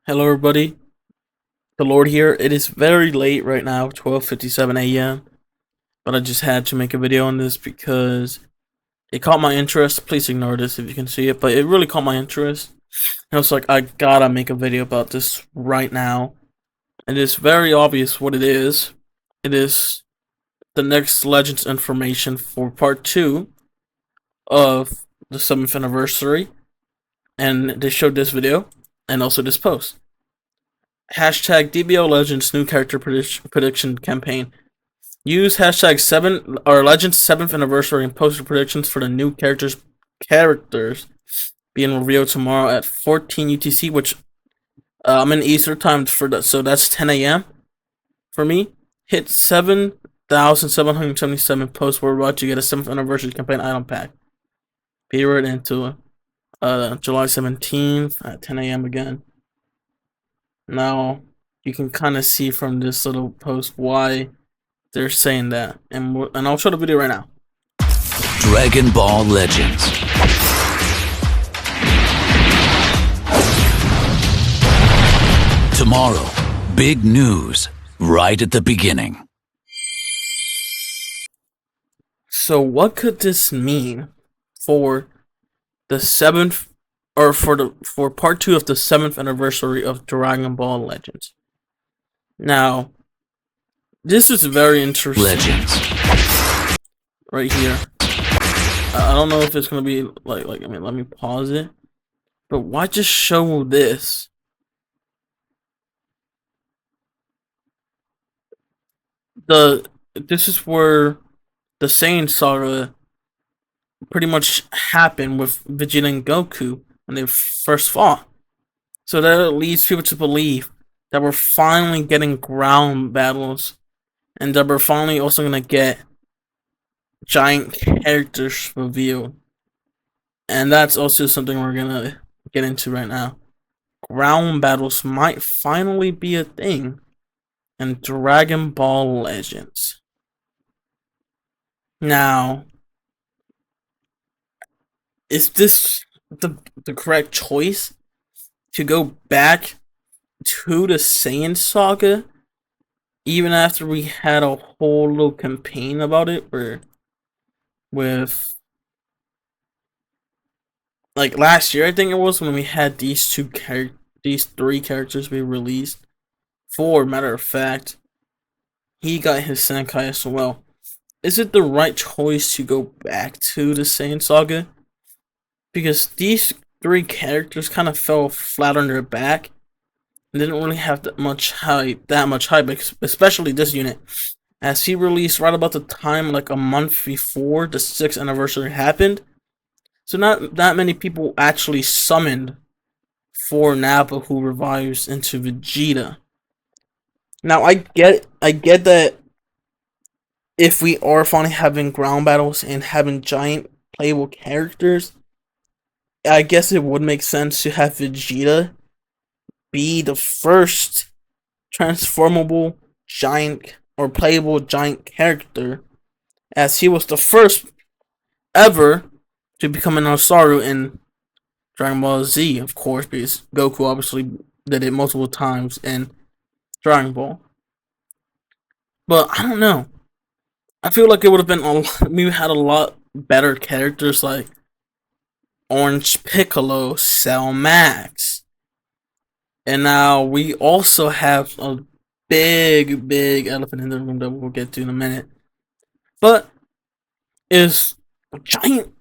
Hello everybody, the Lord here. It is very late right now, 12:57 a.m. But I just had to make a video on this because it caught my interest. Please ignore this if you can see it, but it really caught my interest. And I was like, I gotta make a video about this right now. And it's very obvious what it is. It is the next Legends information for part 2 of the 7th anniversary. And they showed this video and also this post. Hashtag DBO Legends new character prediction campaign. Use hashtag 7 or Legends 7th anniversary and post predictions for the new characters being revealed tomorrow at 14 UTC, which I'm in Eastern time for that, so that's 10 a.m. for me. Hit 7,777 posts worldwide to get a 7th anniversary campaign item pack. Period into July 17th at 10 a.m. again. Now, you can kind of see from this little post why they're saying that, and I'll show the video right now. Dragon Ball Legends. Tomorrow, big news right at the beginning. So what could this mean for the 7th or for part 2 of the 7th anniversary of Dragon Ball Legends? Now, this is very interesting. Legends. Right here. I don't know if it's gonna be like I mean, let me pause it. But why just show this? This is where the Saiyan saga pretty much happened with Vegeta and Goku when they first fought. So that leads people to believe that we're finally getting ground battles, and that we're finally also gonna get giant characters revealed. And that's also something we're gonna get into right now. Ground battles might finally be a thing in Dragon Ball Legends. Now, is this the correct choice to go back to the Saiyan saga, even after we had a whole little campaign about it, where with like last year, I think it was, when we had these three characters be released. 4, matter of fact, he got his Senkai as well. Is it the right choice to go back to the Saiyan saga? Because these 3 characters kind of fell flat on their back and didn't really have that much hype, especially this unit, as he released right about the time, like a month before the 6th anniversary happened. So not that many people actually summoned for Nappa, who revives into Vegeta. Now I get that if we are finally having ground battles and having giant playable characters, I guess it would make sense to have Vegeta be the first transformable giant or playable giant character, as he was the first ever to become an Osaru in Dragon Ball Z, of course, because Goku obviously did it multiple times in Dragon Ball. But I don't know. I feel like it would have been we had a lot better characters like Orange Piccolo, Cell Max. And now we also have a big elephant in the room that we'll get to in a minute. But is giant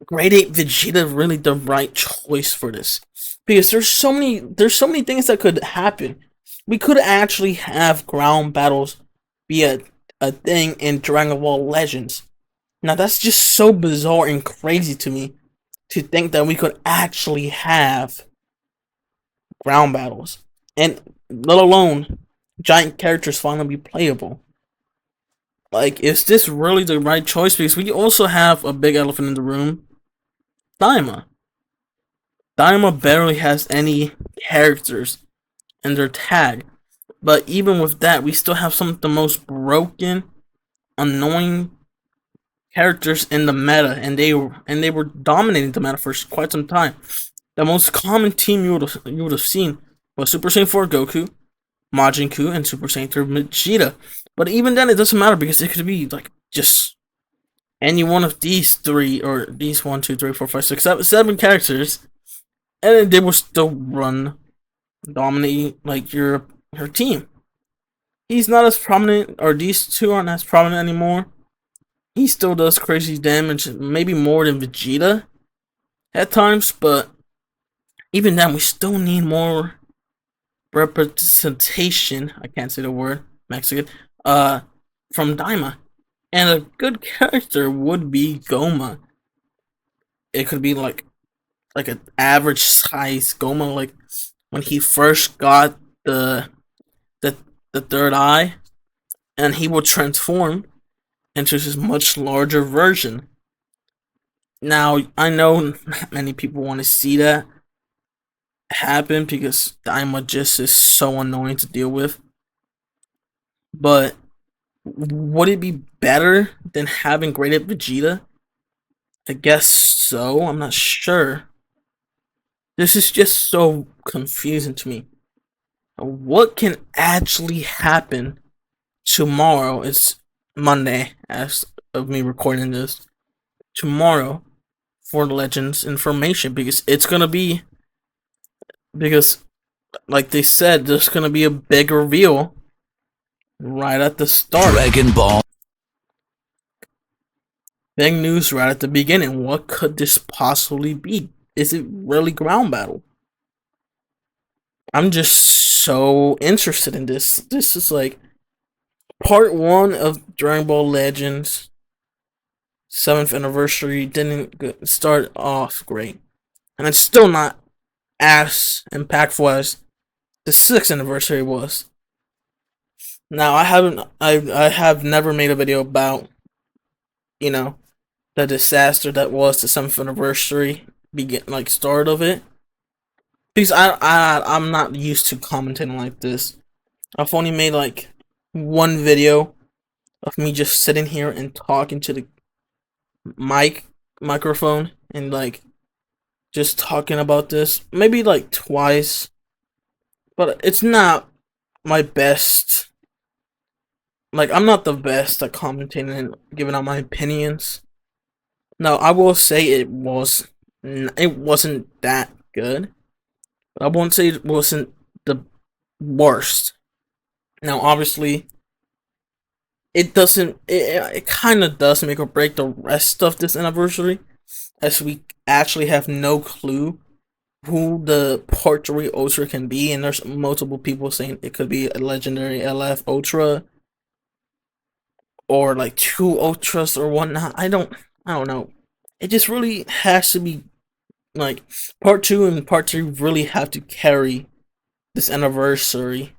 Grade 8 Vegeta really the right choice for this? Because there's so many things that could happen. We could actually have ground battles be a thing in Dragon Ball Legends. Now that's just so bizarre and crazy to me, to think that we could actually have ground battles, and let alone giant characters finally be playable. Like, is this really the right choice? Because we also have a big elephant in the room, Daima. Daima barely has any characters in their tag, but even with that, we still have some of the most broken, annoying characters in the meta, and they were dominating the meta for quite some time. The most common team you would have seen was Super Saiyan 4 Goku, Majin Buu, and Super Saiyan 3 Vegeta. But even then, it doesn't matter because it could be like just any one of these three or these 1, 2, 3, 4, 5, 6, 7 characters, and then they will still dominate like your team. He's not as prominent, or these two aren't as prominent anymore. He still does crazy damage, maybe more than Vegeta at times, but even then, we still need more representation. I can't say the word Mexican. From Daima, and a good character would be Goma. It could be like an average size Goma, like when he first got the the third eye, and he will transform into his much larger version. Now I know not many people want to see that happen because Daima just is so annoying to deal with. But would it be better than having graded Vegeta? I guess so. I'm not sure. This is just so confusing to me. What can actually happen tomorrow? It's Monday as of me recording this. Tomorrow for Legends information, because it's gonna be, because like they said, there's gonna be a big reveal right at the start. Dragon Ball. Big news right at the beginning. What could this possibly be? Is it really ground battle? I'm just so interested in this. This is like part 1 of Dragon Ball Legends 7th anniversary. Didn't start off great, and it's still not as impactful as the 6th anniversary was. Now I have never made a video about, you know, the disaster that was the 7th anniversary start of it, because I'm not used to commenting like this. I've only made like one video of me just sitting here and talking to the microphone and like just talking about this, maybe like twice, but it's not my best. Like, I'm not the best at commenting and giving out my opinions. Now, I will say it wasn't that good. I won't say it wasn't the worst. Now, obviously, it kind of does make or break the rest of this anniversary, as we actually have no clue who the Part 3 Ultra can be, and there's multiple people saying it could be a legendary LF Ultra, or like 2 Ultras or whatnot. I don't know. It just really has to be like Part 2 and Part 3 really have to carry this anniversary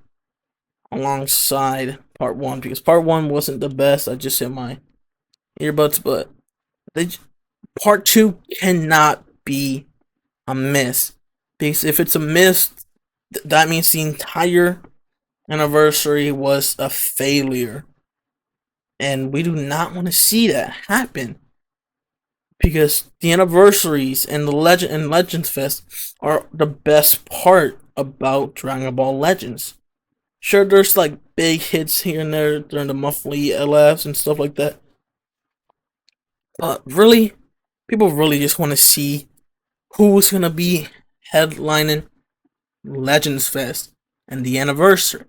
alongside Part 1, because Part 1 wasn't the best. I just hit my earbuds, but Part 2 cannot be a miss, because if it's a miss, that means the entire anniversary was a failure, and we do not want to see that happen, because the anniversaries and the Legends Fest are the best part about Dragon Ball Legends. Sure, there's like big hits here and there during the monthly LFs and stuff like that, but really, people really just want to see who's gonna be headlining Legends Fest and the anniversary.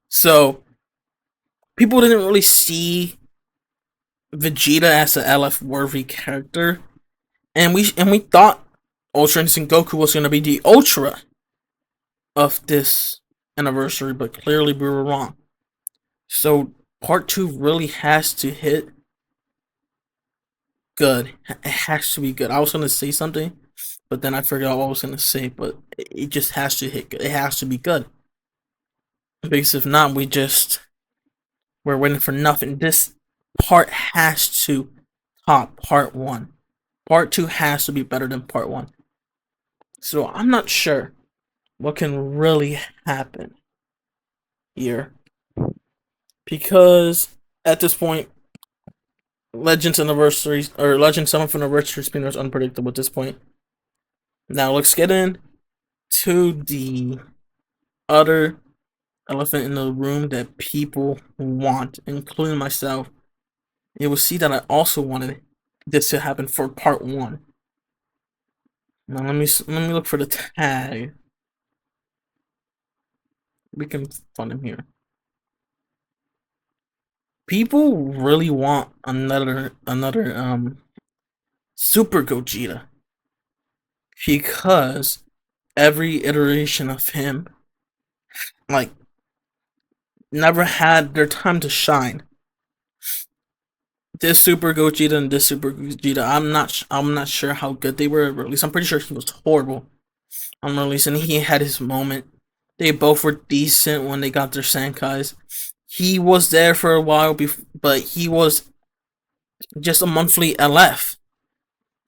So people didn't really see Vegeta as an LF worthy character, and we thought Ultra Instinct Goku was gonna be the Ultra of this anniversary, but clearly we were wrong. So Part 2 really has to hit good. It has to be good. I was gonna say something, but then I forgot what I was gonna say. But it just has to hit good. It has to be good, because if not, we're waiting for nothing. This part has to top Part 1. Part 2 has to be better than Part 1. So I'm not sure what can really happen here, because at this point, Legends anniversaries or Legends 7th anniversary spinners unpredictable at this point. Now let's get in to the other elephant in the room that people want, including myself, you will see that I also wanted this to happen for part one. Now let me look for the tag. We can find him here. People really want another Super Gogeta because every iteration of him like never had their time to shine. This Super Gogeta and this Super Gogeta, I'm not sure how good they were released. I'm pretty sure he was horrible on release, and he had his moment. They both were decent when they got their Sankais. He was there for a while, but he was just a monthly LF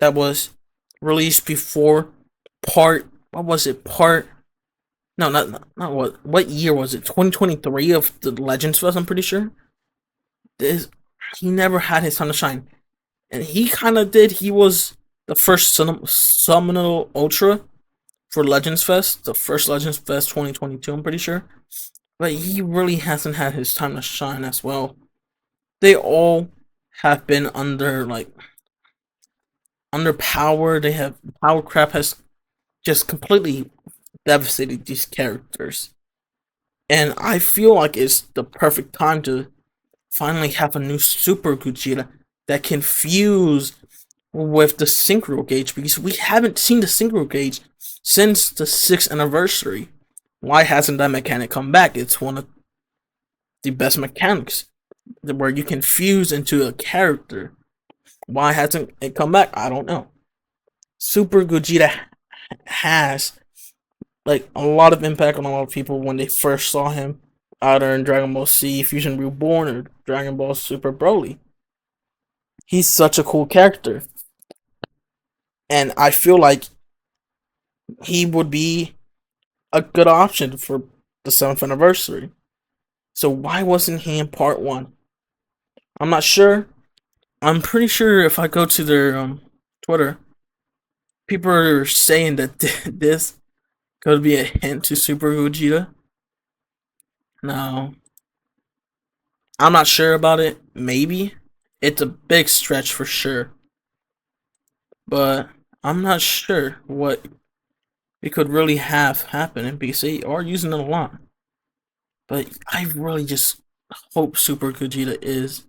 that was released before part. What was it? Part. No, not what. What year was it? 2023 of the Legends Fest. I'm pretty sure. This he never had his time to shine, and he kind of did. He was the first Seminole Ultra for Legends Fest, the first Legends Fest 2022. I'm pretty sure, but he really hasn't had his time to shine as well. They all have been underpowered. They have power crap has just completely devastated these characters, and I feel like it's the perfect time to finally have a new Super Gogeta that can fuse with the Synchro Gauge, because we haven't seen the Synchro Gauge since the 6th anniversary. Why hasn't that mechanic come back? It's one of the best mechanics where you can fuse into a character. Why hasn't it come back? I don't know. Super Gogeta has like a lot of impact on a lot of people when they first saw him either in Dragon Ball Z Fusion Reborn or Dragon Ball Super Broly. He's such a cool character, and I feel like he would be a good option for the 7th anniversary. So why wasn't he in part 1? I'm not sure. I'm pretty sure if I go to their Twitter, people are saying that this could be a hint to Super Gogeta. Now, I'm not sure about it. Maybe. It's a big stretch for sure. But I'm not sure what we could really have happen because they are using it a lot. But I really just hope Super Gogeta is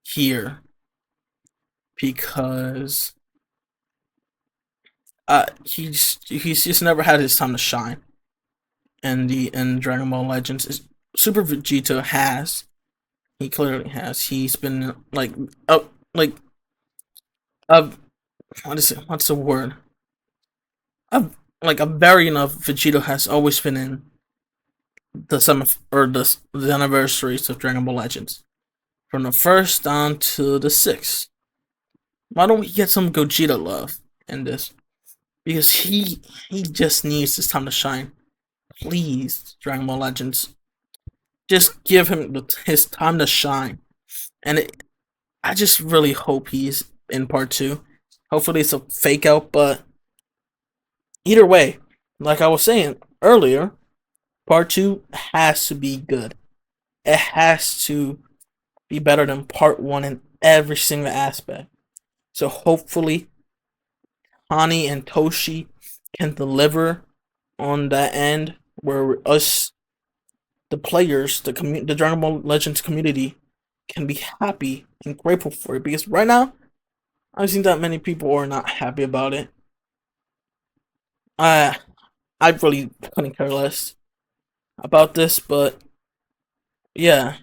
here, because he's just never had his time to shine. And in Dragon Ball Legends, Super Vegeta has. He clearly has. He's been like what's the word? Like a variant of Vegeta has always been in the the anniversaries of Dragon Ball Legends, from the 1st down to the 6th. Why don't we get some Gogeta love in this? Because he just needs his time to shine. Please, Dragon Ball Legends, just give him his time to shine. And I just really hope he's in part 2. Hopefully it's a fake out, but either way, like I was saying earlier, part 2 has to be good. It has to be better than part 1 in every single aspect. So hopefully Hani and Toshi can deliver on that end, where us, the players, the Dragon Ball Legends community, can be happy and grateful for it. Because right now, I've seen that many people are not happy about it. I really couldn't care less about this, but yeah,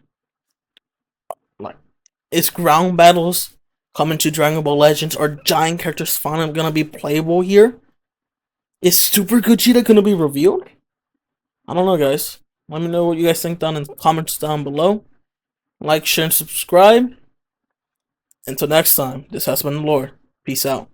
like, is ground battles coming to Dragon Ball Legends? Are giant characters finally gonna be playable here? Is Super Gogeta gonna be revealed? I don't know, guys. Let me know what you guys think down in the comments down below. Like, share, and subscribe. Until next time, this has been the Lord. Peace out.